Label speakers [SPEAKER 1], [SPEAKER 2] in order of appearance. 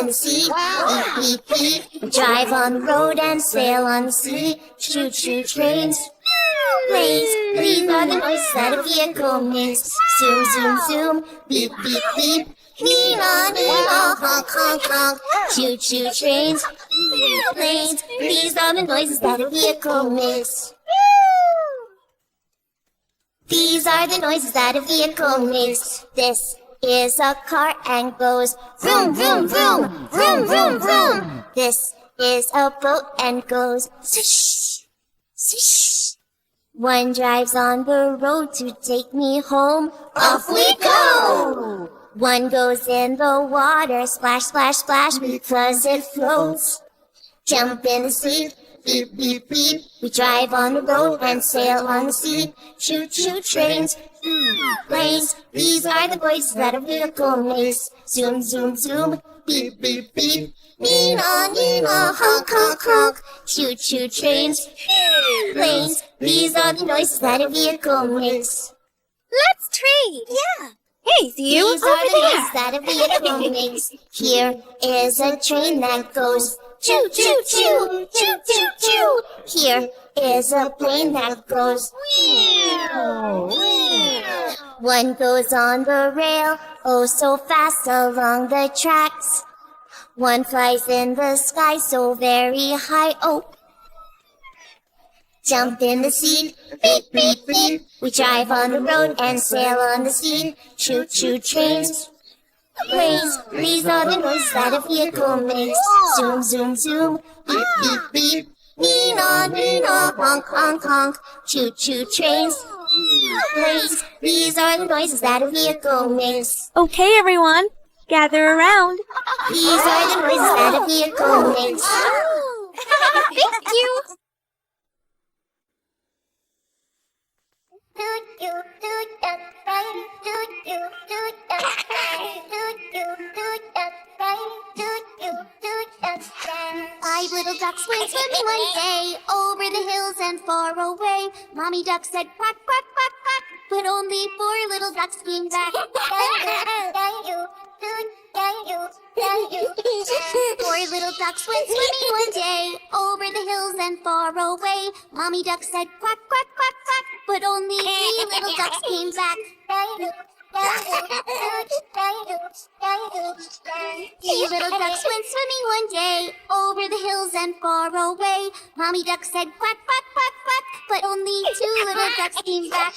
[SPEAKER 1] in the sea. Beep, beep, beep. We drive on the road and sail on the sea. Choo choo trains. Planes, these are the noises that a vehicle makes. Zoom, zoom, zoom. Beep, beep, beep. Nina, Nina, honk, honk, honk. Choo choo trains. Planes, these are the noises that a vehicle makes. These are the noises that a vehicle makes. This is a car and goes vroom, vroom, vroom, vroom, vroom, vroom. This is a boat and goes swish, swish. One drives on the road to take me home. Off we go! One goes in the water, splash, splash, splash, because it floats. Jump in the sea, beep, beep, beep. We drive on the road and sail on the sea. Choo choo trains, planes. These are the voices that a vehicle makes. Zoom, zoom, zoom, beep, beep, beep. Nina, Nina, honk, honk, honk. Choo choo trains, planes. These are the noises that a vehicle makes.
[SPEAKER 2] Let's trade.
[SPEAKER 1] Yeah.
[SPEAKER 2] Hey, you
[SPEAKER 1] These are the noises that a vehicle makes. Here is a train that goes choo choo choo, choo choo choo. Here is a plane that goes whew, whew. One goes on the rail, oh so fast along the tracks. One flies in the sky so very high, oh. Jump in the sea, beep, beep, beep. We drive on the road and sail on the sea. Choo choo trains. Planes, these are the noises that a vehicle makes. Zoom, zoom, zoom, beep, beep, beep. Nina, Nina, honk, honk, honk. Choo choo trains. Planes, these are the noises that a vehicle makes.
[SPEAKER 2] Okay, everyone, gather around.
[SPEAKER 1] These are the noises that a vehicle makes.
[SPEAKER 2] Thank you.
[SPEAKER 1] Five little ducks went swimming one day over the hills and far away. Mommy duck said quack, quack, quack, quack, but only four little ducks came back. Four little ducks went swimming one day over the hills and far away. Mommy duck said quack, quack, quack, quack, but only three little ducks came back. Three little ducks went swimming one day over the hills and far away. Mommy duck said quack, quack, quack, quack, but only two little ducks came back.